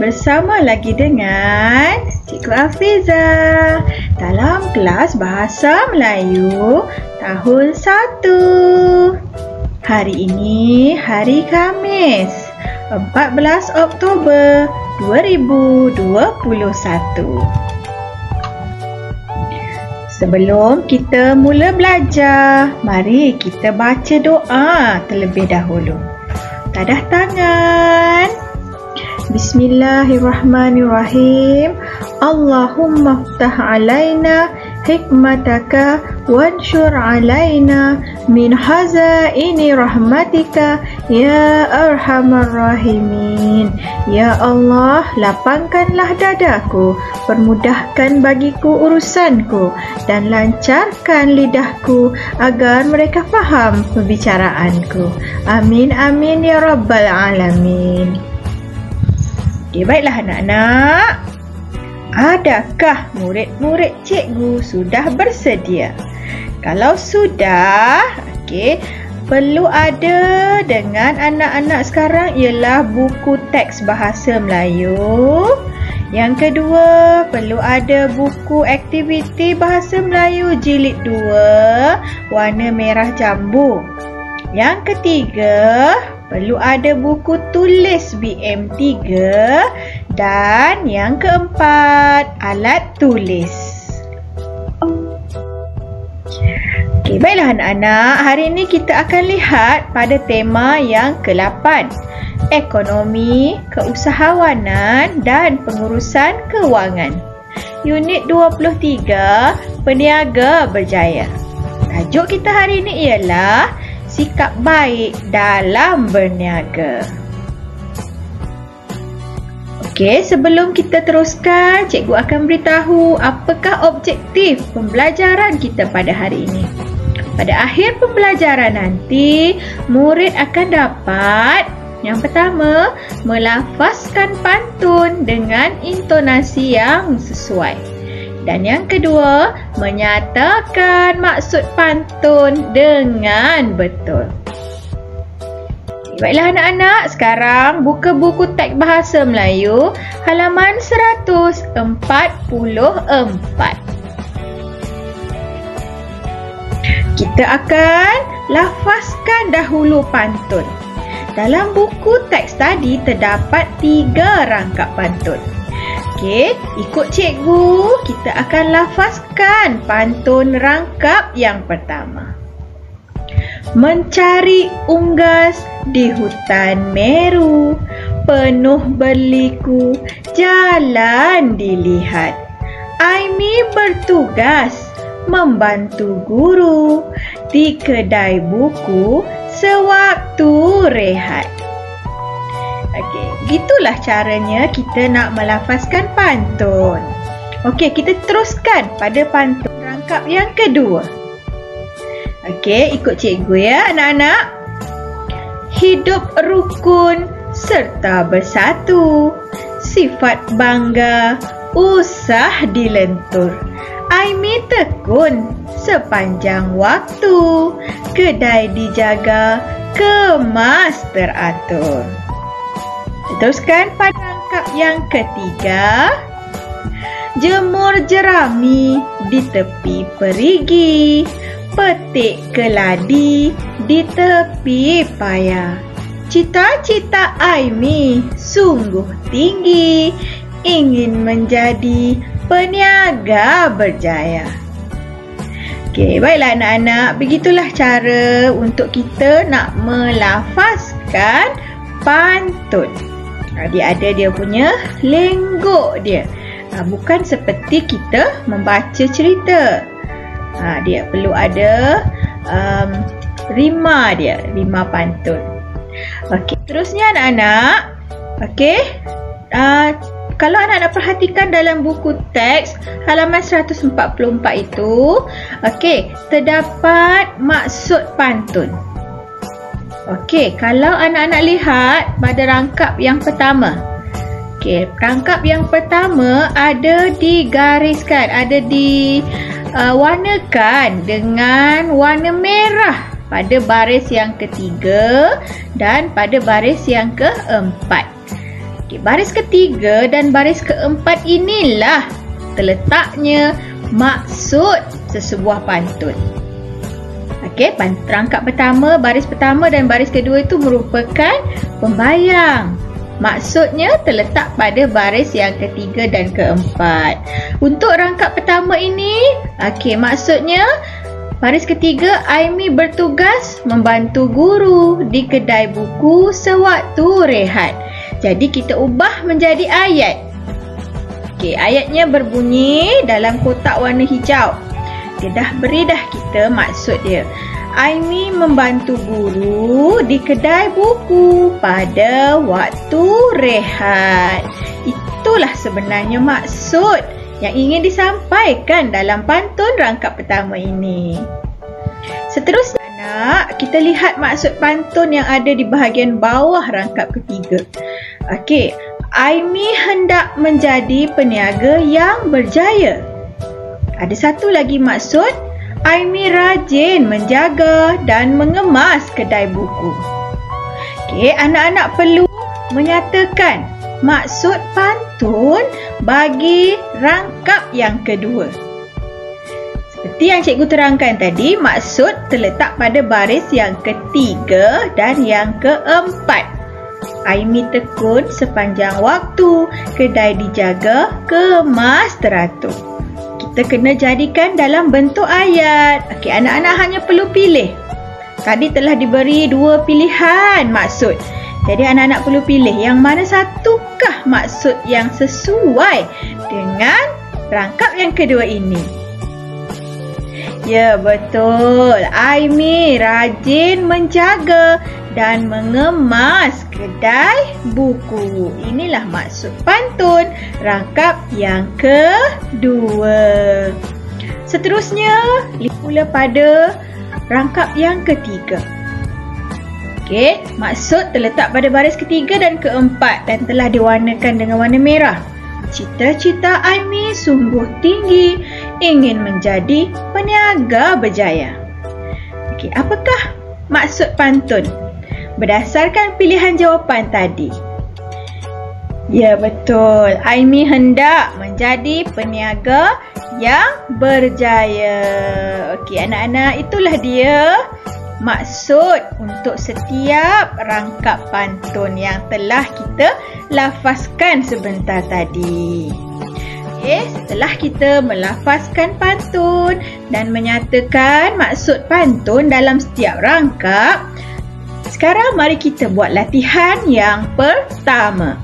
Bersama lagi dengan Cikgu Afiza dalam kelas Bahasa Melayu tahun 1. Hari ini hari Khamis, 14 Oktober 2021. Sebelum kita mula belajar, mari kita baca doa terlebih dahulu. Tadah tangan. Bismillahirrahmanirrahim. Allahumma ftah alaina hikmataka wanshur alaina min hazaini rahmatika ya arhamar rahimin. Ya Allah, lapangkanlah dadaku, permudahkan bagiku urusanku dan lancarkan lidahku agar mereka faham pembicaraanku. Amin amin ya rabbal alamin. Okay, baiklah anak-anak. Adakah murid-murid cikgu sudah bersedia? Kalau sudah, perlu ada dengan anak-anak sekarang ialah buku teks bahasa Melayu. Yang kedua, perlu ada buku aktiviti bahasa Melayu jilid 2 warna merah jambu. Yang ketiga, perlu ada buku tulis BM3 dan yang keempat, alat tulis. Baiklah anak-anak, hari ini kita akan lihat pada tema yang ke-8, ekonomi, keusahawanan dan pengurusan kewangan. Unit 23, peniaga berjaya. Tajuk kita hari ini ialah sikap baik dalam berniaga. Sebelum kita teruskan, cikgu akan beritahu apakah objektif pembelajaran kita pada hari ini. Pada akhir pembelajaran nanti, murid akan dapat yang pertama, melafazkan pantun dengan intonasi yang sesuai. Dan yang kedua, menyatakan maksud pantun dengan betul. Baiklah anak-anak, sekarang buka buku teks bahasa Melayu halaman 144. Kita akan lafazkan dahulu pantun. Dalam buku teks tadi terdapat 3 rangkap pantun. Ikut cikgu, kita akan lafazkan pantun rangkap yang pertama. Mencari unggas di hutan Meru, penuh berliku, jalan dilihat. Aimi bertugas membantu guru di kedai buku sewaktu rehat. Gitulah caranya kita nak melafazkan pantun. Kita teruskan pada pantun rangkap yang kedua. Ikut cikgu ya anak-anak. Hidup rukun serta bersatu, sifat bangga, usah dilentur. Aimi tekun sepanjang waktu, kedai dijaga, kemas teratur. Teruskan pada rangkap yang ketiga. Jemur jerami di tepi perigi, petik keladi di tepi paya. Cita-cita Aimi sungguh tinggi, ingin menjadi peniaga berjaya. Baiklah anak-anak, begitulah cara untuk kita nak melafazkan pantun. Dia ada dia punya lenggok dia. Bukan seperti kita membaca cerita. Dia perlu ada rima dia, rima pantun. Terusnya anak-anak. Kalau anak-anak perhatikan dalam buku teks halaman 144 itu, terdapat maksud pantun. Kalau anak-anak lihat pada rangkap yang pertama. Rangkap yang pertama ada digariskan, ada diwarnakan dengan warna merah pada baris yang ketiga dan pada baris yang keempat. Okey, baris ketiga dan baris keempat inilah terletaknya maksud sesebuah pantun. Okey, rangkap pertama, baris pertama dan baris kedua itu merupakan pembayang. Maksudnya terletak pada baris yang ketiga dan keempat. Untuk rangkap pertama ini, okey, maksudnya baris ketiga, Aimi bertugas membantu guru di kedai buku sewaktu rehat. Jadi kita ubah menjadi ayat. Okey, ayatnya berbunyi dalam kotak warna hijau. Dia dah beri dah kita maksud dia. Aimi membantu guru di kedai buku pada waktu rehat. Itulah sebenarnya maksud yang ingin disampaikan dalam pantun rangkap pertama ini. Seterusnya, kita lihat maksud pantun yang ada di bahagian bawah rangkap ketiga. Okey, Aimi hendak menjadi peniaga yang berjaya. Ada satu lagi maksud, Aimi rajin menjaga dan mengemas kedai buku. Okey, anak-anak perlu menyatakan maksud pantun bagi rangkap yang kedua. Seperti yang cikgu terangkan tadi, maksud terletak pada baris yang ketiga dan yang keempat. Aimi tekun sepanjang waktu, kedai dijaga, kemas teratur. Kita kena jadikan dalam bentuk ayat. Okey, anak-anak hanya perlu pilih. Tadi telah diberi dua pilihan maksud. Jadi anak-anak perlu pilih yang mana satukah maksud yang sesuai dengan rangkap yang kedua ini. Ya, betul. Aimi rajin menjaga dan mengemas kedai buku. Inilah maksud pantun rangkap yang kedua. Seterusnya, lihat pula pada rangkap yang ketiga. Okey, maksud terletak pada baris ketiga dan keempat dan telah diwarnakan dengan warna merah. Cita-cita Aimi sungguh tinggi, ingin menjadi peniaga berjaya. Okey, apakah maksud pantun? Berdasarkan pilihan jawapan tadi. Ya, betul. Aimi hendak menjadi peniaga yang berjaya. Okey, anak-anak, itulah dia maksud untuk setiap rangkap pantun yang telah kita lafazkan sebentar tadi. Okey, setelah kita melafazkan pantun dan menyatakan maksud pantun dalam setiap rangkap, sekarang mari kita buat latihan yang pertama.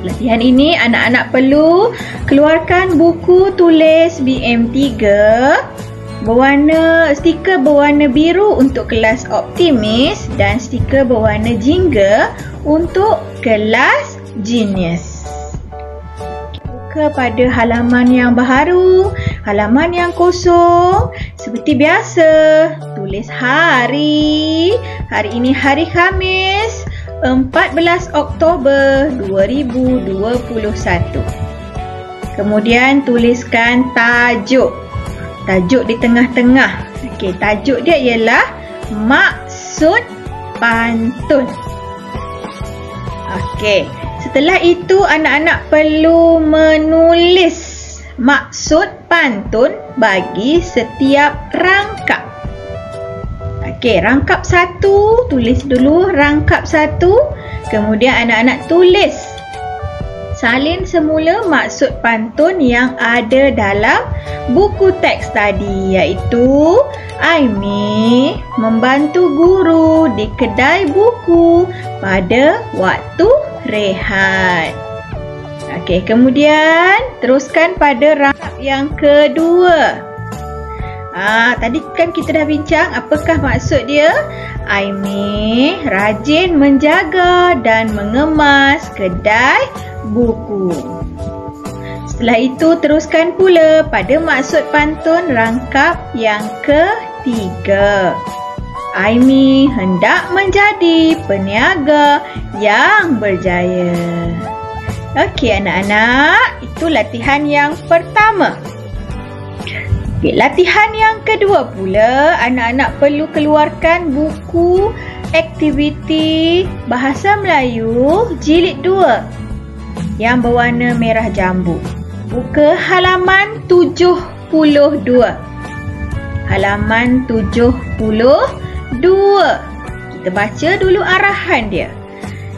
Latihan ini anak-anak perlu keluarkan buku tulis BM3 stiker berwarna biru untuk kelas optimis dan stiker berwarna jingga untuk kelas genius. Buka pada halaman yang baharu, halaman yang kosong. Seperti biasa, tulis hari. Hari ini hari Khamis, 14 Oktober 2021. Kemudian tuliskan tajuk. Tajuk di tengah-tengah. Okey, tajuk dia ialah maksud pantun. Okey, setelah itu anak-anak perlu menulis maksud pantun bagi setiap rangkap. Okey, rangkap satu, tulis dulu rangkap satu. Kemudian anak-anak tulis salin semula maksud pantun yang ada dalam buku teks tadi, iaitu Aimi membantu guru di kedai buku pada waktu rehat. Okey, kemudian teruskan pada rangkap yang kedua. Tadi kan kita dah bincang apakah maksud dia. Aimi rajin menjaga dan mengemas kedai buku. Setelah itu teruskan pula pada maksud pantun rangkap yang ketiga. Aimi hendak menjadi peniaga yang berjaya. Okey anak-anak, itu latihan yang pertama. Okey, latihan yang kedua pula, anak-anak perlu keluarkan buku aktiviti Bahasa Melayu Jilid 2 yang berwarna merah jambu. Buka halaman 72. Halaman 72. Kita baca dulu arahan dia.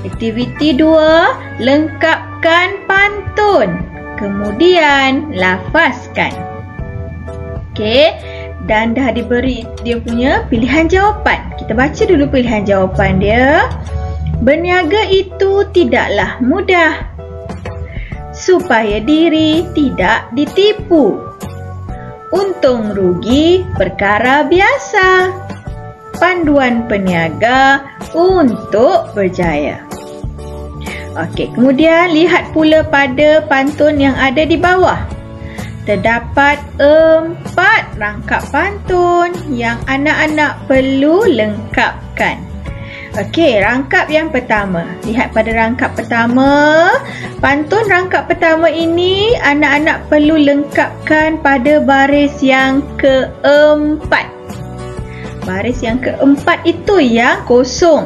Aktiviti 2, lengkapkan pantun. Kemudian lafazkan. Okey, dan dah diberi dia punya pilihan jawapan. Kita baca dulu pilihan jawapan dia. Berniaga itu tidaklah mudah, supaya diri tidak ditipu. Untung rugi perkara biasa. Panduan peniaga untuk berjaya. Okey, kemudian lihat pula pada pantun yang ada di bawah. Terdapat 4 rangkap pantun yang anak-anak perlu lengkapkan. Okey, rangkap yang pertama. Lihat pada rangkap pertama. Pantun rangkap pertama ini anak-anak perlu lengkapkan pada baris yang keempat. Baris yang keempat itu yang kosong.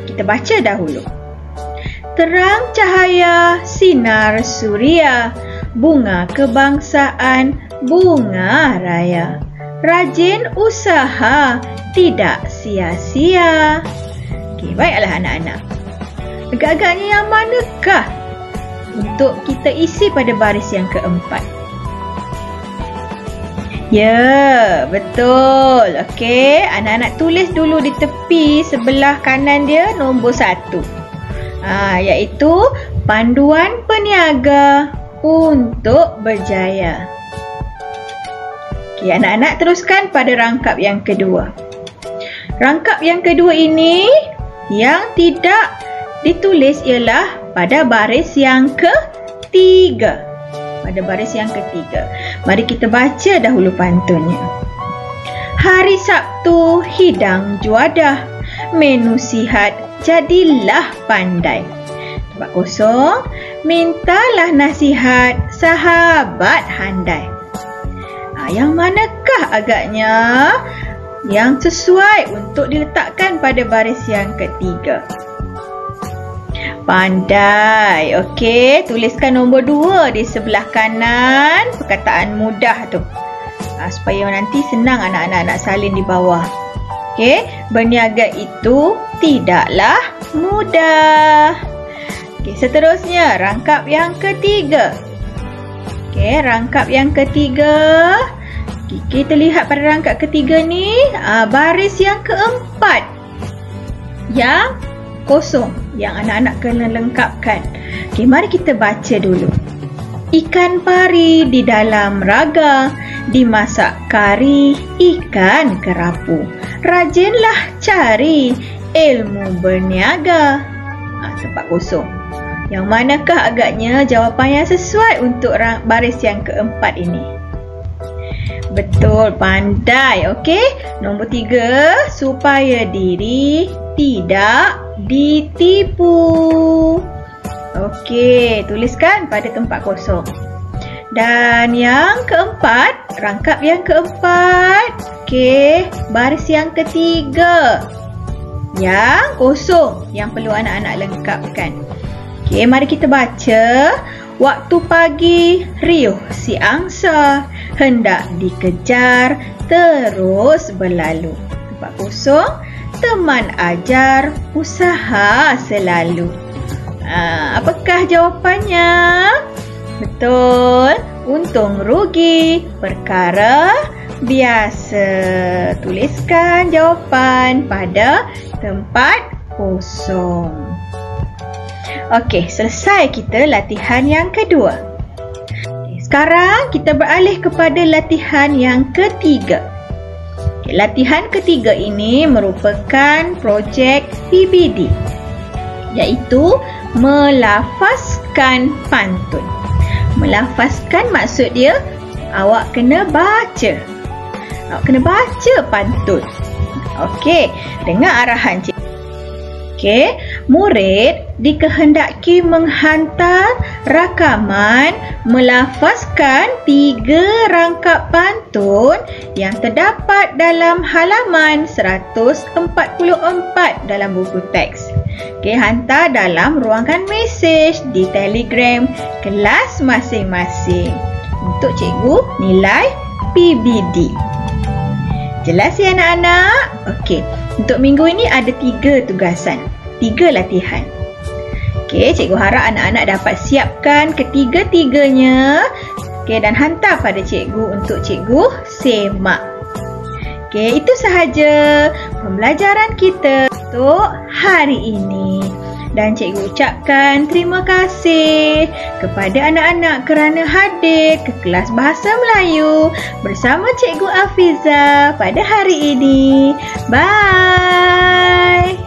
Kita baca dahulu. Terang cahaya sinar suria, bunga kebangsaan, bunga raya. Rajin usaha, tidak sia-sia. Okey, baiklah anak-anak. Agak-agaknya yang manakah untuk kita isi pada baris yang keempat? Ya, betul. Okey, anak-anak tulis dulu di tepi sebelah kanan dia nombor 1. Iaitu panduan peniaga untuk berjaya. Okey, anak-anak teruskan pada rangkap yang kedua. Rangkap yang kedua ini yang tidak ditulis ialah pada baris yang ketiga. Pada baris yang ketiga. Mari kita baca dahulu pantunnya. Hari Sabtu hidang juadah, menu sihat jadilah pandai. Tempat kosong, mintalah nasihat sahabat handai. Yang manakah agaknya yang sesuai untuk diletakkan pada baris yang ketiga? Pandai. Okey, tuliskan nombor 2 di sebelah kanan perkataan mudah tu. Supaya nanti senang anak-anak nak salin di bawah. Okey, berniaga itu tidaklah mudah. Okey, seterusnya rangkap yang ketiga. Okey, rangkap yang ketiga. Kita lihat pada rangkap ketiga ni, baris yang keempat yang kosong yang anak-anak kena lengkapkan. Okey, mari kita baca dulu. Ikan pari di dalam raga, dimasak kari ikan kerapu. Rajinlah cari ilmu berniaga. Tempat kosong. Yang manakah agaknya jawapan yang sesuai untuk baris yang keempat ini? Betul, pandai. Okey, nombor 3, supaya diri tidak ditipu. Okey, tuliskan pada tempat kosong. Dan yang keempat, rangkap yang keempat. Okey, baris yang ketiga. Yang kosong, yang perlu anak-anak lengkapkan. Okey, mari kita baca. Waktu pagi, riuh si angsa, hendak dikejar, terus berlalu. Tempat kosong, teman ajar, usaha selalu. Apakah jawapannya? Betul. Untung rugi perkara biasa. Tuliskan jawapan pada tempat kosong. Okey, selesai kita latihan yang kedua. Sekarang kita beralih kepada latihan yang ketiga. Latihan ketiga ini merupakan projek PBD, iaitu melafazkan pantun. Melafazkan maksud dia awak kena baca. Awak kena baca pantun. Okey, dengar arahan cikgu. Okey, murid dikehendaki menghantar rakaman melafazkan 3 rangkap pantun yang terdapat dalam halaman 144 dalam buku teks. Okey, hantar dalam ruangan mesej di Telegram kelas masing-masing untuk cikgu nilai PBD. Jelas ya anak-anak? Okey, untuk minggu ini ada 3 tugasan, 3 latihan. Okey, cikgu harap anak-anak dapat siapkan ketiga-tiganya. Okey, dan hantar pada cikgu untuk cikgu semak. Okey, itu sahaja pembelajaran kita untuk hari ini. Dan cikgu ucapkan terima kasih kepada anak-anak kerana hadir ke kelas Bahasa Melayu bersama Cikgu Afiza pada hari ini. Bye!